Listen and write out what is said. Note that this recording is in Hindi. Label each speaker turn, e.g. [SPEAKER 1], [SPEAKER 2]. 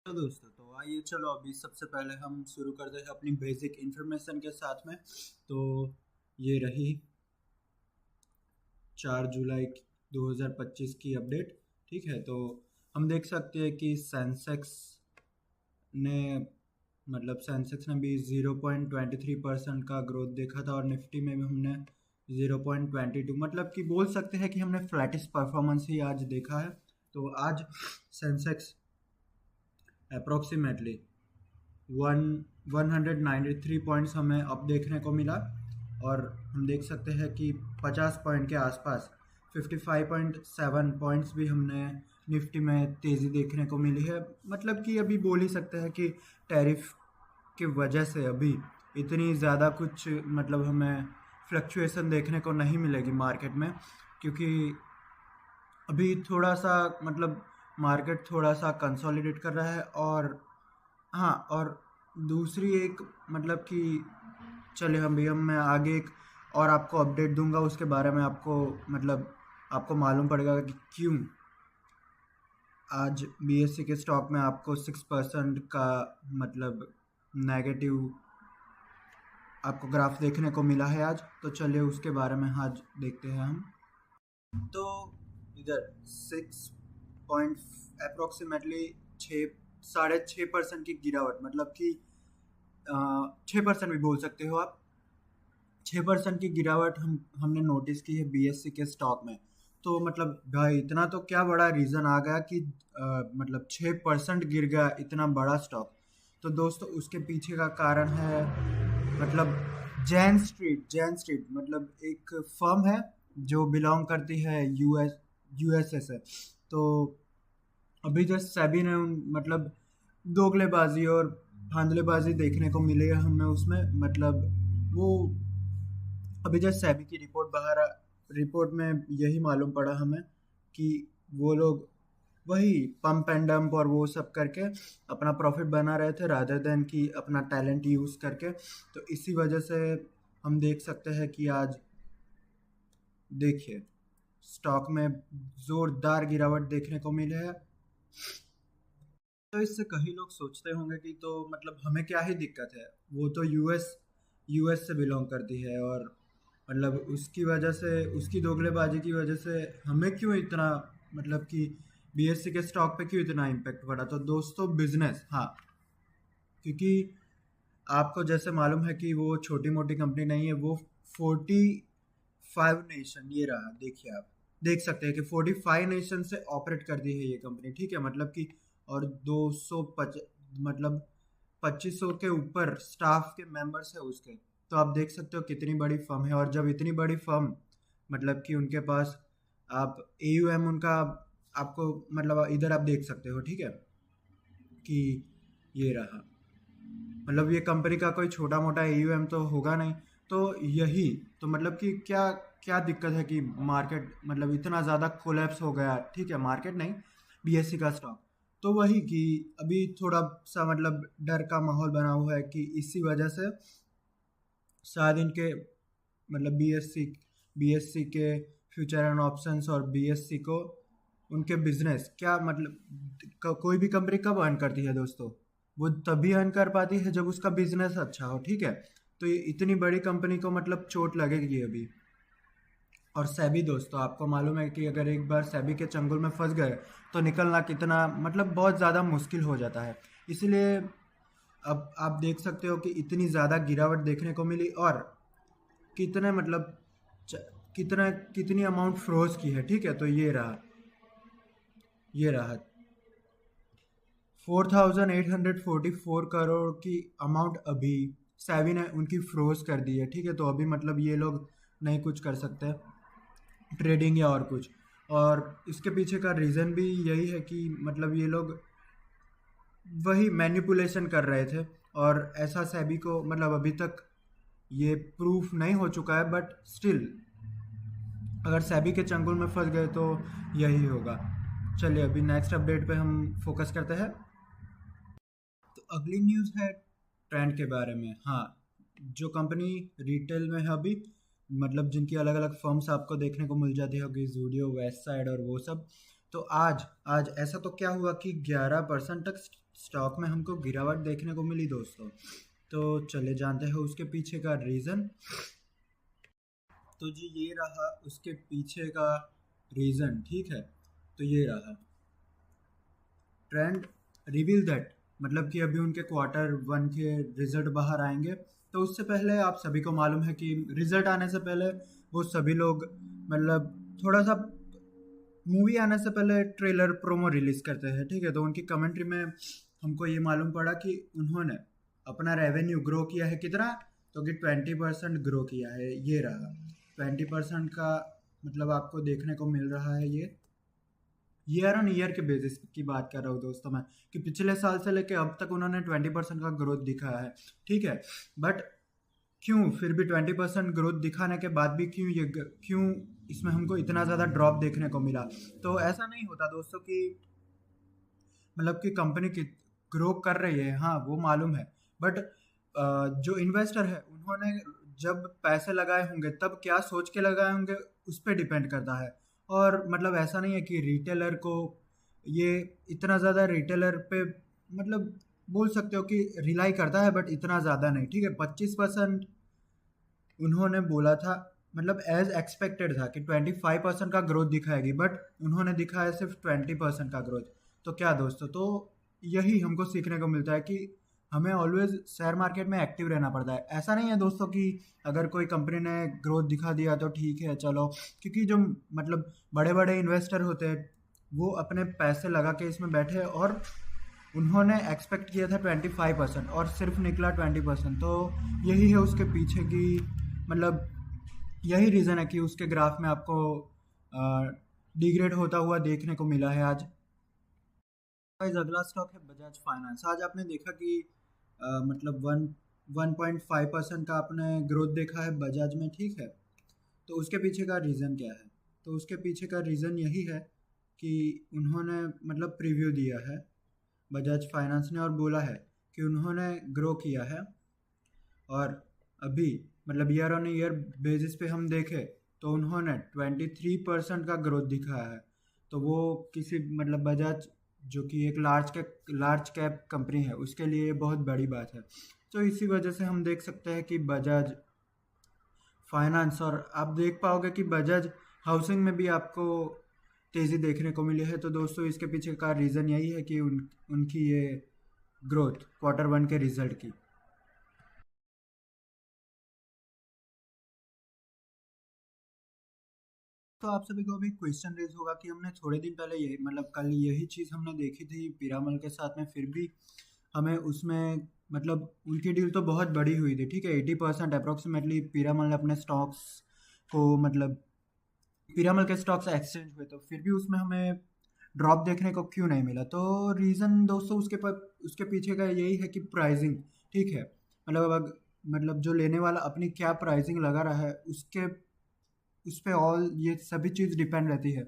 [SPEAKER 1] तो दोस्तों तो आइए चलो अभी सबसे पहले हम शुरू करते हैं अपनी बेसिक इन्फॉर्मेशन के साथ में। तो ये रही 4 जुलाई 2025 की अपडेट। ठीक है, तो हम देख सकते हैं कि ने सेंसेक्स ने भी 0.23% का ग्रोथ देखा था और निफ्टी में भी हमने 0.22 मतलब कि बोल सकते हैं कि हमने फ्लैटिश परफॉर्मेंस ही आज देखा है। तो आज सेंसेक्स अप्रोक्सीमेटली 193 पॉइंट्स हमें अब देखने को मिला और हम देख सकते हैं कि 50 पॉइंट के आसपास 55.7 पॉइंट्स भी हमने निफ्टी में तेज़ी देखने को मिली है। मतलब कि अभी बोल ही सकते हैं कि टैरिफ की वजह से अभी इतनी ज़्यादा कुछ हमें फ्लक्चुएशन देखने को नहीं मिलेगी मार्केट में, क्योंकि अभी थोड़ा सा मार्केट थोड़ा सा कंसोलिडेट कर रहा है। और हाँ, और दूसरी एक कि चले हम मैं आगे एक और आपको अपडेट दूंगा, उसके बारे में आपको आपको मालूम पड़ेगा कि क्यों आज बीएससी के स्टॉक में आपको 6% का नेगेटिव आपको ग्राफ देखने को मिला है आज। तो चलिए उसके बारे में आज देखते हैं हम। तो इधर 6 छः 6.5% की गिरावट, मतलब कि 6% भी बोल सकते हो आप। 6% की गिरावट हमने नोटिस की है बीएससी के स्टॉक में। तो भाई इतना तो क्या बड़ा रीज़न आ गया कि 6% गिर गया इतना बड़ा स्टॉक। तो दोस्तों उसके पीछे का कारण है जैन स्ट्रीट एक फर्म है जो बिलोंग करती है यूएसए से। तो अभी जस्ट सेबी ने दोगलेबाजी और धांधलेबाजी देखने को मिली है हमें उसमें। वो अभी जस्ट सेबी की रिपोर्ट में यही मालूम पड़ा हमें कि वो लोग वही पंप एंड डंप और वो सब करके अपना प्रॉफिट बना रहे थे रादर देन कि अपना टैलेंट यूज़ करके। तो इसी वजह से हम देख सकते हैं कि आज देखिए स्टॉक में ज़ोरदार गिरावट देखने को मिली है। तो इससे कई लोग सोचते होंगे कि तो हमें क्या ही दिक्कत है, वो तो यूएस से बिलोंग करती है और उसकी वजह से, उसकी दोगलेबाजी की वजह से हमें क्यों इतना कि बीएससी के स्टॉक पे क्यों इतना इम्पेक्ट पड़ा। तो दोस्तों बिजनेस, हाँ, क्योंकि आपको जैसे मालूम है कि वो छोटी मोटी कंपनी नहीं है, वो 45 नेशन, ये रहा देखिए आप देख सकते हैं कि 45 नेशन से ऑपरेट करती है ये कंपनी। ठीक है, और 2500 के ऊपर स्टाफ के मेंबर्स है उसके। तो आप देख सकते हो कितनी बड़ी फर्म है। और जब इतनी बड़ी फर्म कि उनके पास आप एयूएम उनका आपको इधर आप देख सकते हो। ठीक है कि ये रहा, ये कंपनी का कोई छोटा मोटा एयूएम तो होगा नहीं। तो यही तो कि क्या क्या दिक्कत है कि मार्केट इतना ज़्यादा कोलैप्स हो गया। ठीक है, मार्केट नहीं, बीएससी का स्टॉक। तो वही कि अभी थोड़ा सा डर का माहौल बना हुआ है कि इसी वजह से शायद इनके बीएससी के फ्यूचर एंड ऑप्शंस और बीएससी को उनके बिजनेस क्या कोई भी कंपनी कब अर्न करती है दोस्तों, वो तभी अर्न कर पाती है जब उसका बिजनेस अच्छा हो। ठीक है, तो ये इतनी बड़ी कंपनी को चोट लगेगी अभी। और सेबी दोस्तों आपको मालूम है कि अगर एक बार सेबी के चंगुल में फंस गए तो निकलना कितना बहुत ज़्यादा मुश्किल हो जाता है। इसीलिए अब आप देख सकते हो कि इतनी ज़्यादा गिरावट देखने को मिली और कितने कितनी अमाउंट फ्रोज की है। ठीक है, तो ये रहा 4844 करोड़ की अमाउंट अभी सेबी ने उनकी फ्रोज कर दी है। ठीक है, तो अभी ये लोग नहीं कुछ कर सकते ट्रेडिंग या और कुछ। और इसके पीछे का रीज़न भी यही है कि ये लोग वही मैनिपुलेशन कर रहे थे और ऐसा सेबी को अभी तक ये प्रूफ नहीं हो चुका है, बट स्टिल अगर सेबी के चंगुल में फंस गए तो यही होगा। चलिए अभी नेक्स्ट अपडेट पे हम फोकस करते हैं। तो अगली न्यूज़ है ट्रेंड के बारे में। हाँ, जो कंपनी रिटेल में है अभी जिनकी अलग अलग फर्म्स आपको देखने को मिल जाती होगी, जूडियो, वेस्ट साइड और वो सब। तो आज आज ऐसा तो क्या हुआ कि 11% तक स्टॉक में हमको गिरावट देखने को मिली दोस्तों। तो चले जानते हैं उसके पीछे का रीज़न। तो जी ये रहा उसके पीछे का रीज़न, ठीक है। तो ये रहा ट्रेंड रिवील दैट, मतलब कि अभी उनके क्वार्टर वन के रिजल्ट बाहर आएंगे। तो उससे पहले आप सभी को मालूम है कि रिजल्ट आने से पहले वो सभी लोग मतलब थोड़ा सा मूवी आने से पहले ट्रेलर प्रोमो रिलीज करते हैं, ठीक है। तो उनकी कमेंट्री में हमको ये मालूम पड़ा कि उन्होंने अपना रेवेन्यू ग्रो किया है कितना, तो कि 20% ग्रो किया है। ये रहा 20% का मतलब आपको देखने को मिल रहा है। ये ईयर ऑन ईयर के बेसिस की बात कर रहा हूँ दोस्तों मैं, कि पिछले साल से लेके अब तक उन्होंने 20% का ग्रोथ दिखाया है, ठीक है। बट क्यों फिर भी 20% ग्रोथ दिखाने के बाद भी क्यों इसमें हमको इतना ज़्यादा ड्रॉप देखने को मिला। तो ऐसा नहीं होता दोस्तों कि मतलब कि कंपनी की ग्रो कर रही है, हाँ वो मालूम है। बट जो इन्वेस्टर है उन्होंने जब पैसे लगाए होंगे तब क्या सोच के लगाए होंगे उस पर डिपेंड करता है। और मतलब ऐसा नहीं है कि रिटेलर को ये इतना ज़्यादा रिटेलर पे मतलब बोल सकते हो कि रिलाई करता है, बट इतना ज़्यादा नहीं, ठीक है। 25% उन्होंने बोला था, मतलब एज एक्सपेक्टेड था कि 25% का ग्रोथ दिखाएगी, बट उन्होंने दिखाया सिर्फ 20% का ग्रोथ। तो क्या दोस्तों, तो यही हमको सीखने को मिलता है कि हमें ऑलवेज शेयर मार्केट में एक्टिव रहना पड़ता है। ऐसा नहीं है दोस्तों कि अगर कोई कंपनी ने ग्रोथ दिखा दिया तो ठीक है चलो, क्योंकि जो मतलब बड़े बड़े इन्वेस्टर होते हैं वो अपने पैसे लगा के इसमें बैठे और उन्होंने एक्सपेक्ट किया था 25% और सिर्फ निकला 20%। तो यही है उसके पीछे की मतलब यही रीज़न है कि उसके ग्राफ में आपको डिग्रेड होता हुआ देखने को मिला है आज। गाइस अगला स्टॉक है बजाज फाइनेंस। आज आपने देखा कि मतलब 1.5% का आपने ग्रोथ देखा है बजाज में, ठीक है। तो उसके पीछे का रीज़न क्या है? तो उसके पीछे का रीज़न यही है कि उन्होंने मतलब प्रीव्यू दिया है बजाज फाइनेंस ने और बोला है कि उन्होंने ग्रो किया है। और अभी मतलब ईयर ऑन ईयर बेसिस पे हम देखें तो उन्होंने 23% का ग्रोथ दिखाया है। तो वो किसी मतलब बजाज जो कि एक लार्ज कैप कंपनी है उसके लिए बहुत बड़ी बात है। तो इसी वजह से हम देख सकते हैं कि बजाज फाइनेंस, और आप देख पाओगे कि बजाज हाउसिंग में भी आपको तेज़ी देखने को मिली है। तो दोस्तों इसके पीछे का रीज़न यही है कि उनकी ये ग्रोथ क्वार्टर वन के रिजल्ट की। तो आप सभी को अभी क्वेश्चन रेज होगा कि हमने थोड़े दिन पहले ये मतलब कल यही चीज़ हमने देखी थी पीरामल के साथ में, फिर भी हमें उसमें मतलब उनकी डील तो बहुत बड़ी हुई थी, ठीक है। 80% अप्रोक्सीमेटली पीरामल ने अपने स्टॉक्स को मतलब पीरामल के स्टॉक्स एक्सचेंज हुए, तो फिर भी उसमें हमें ड्रॉप देखने को क्यों नहीं मिला। तो रीज़न दोस्तों उसके पीछे का यही है कि प्राइसिंग, ठीक है। मतलब मतलब जो लेने वाला अपनी क्या प्राइसिंग लगा रहा है उसके उस पे ऑल ये सभी चीज़ डिपेंड रहती है।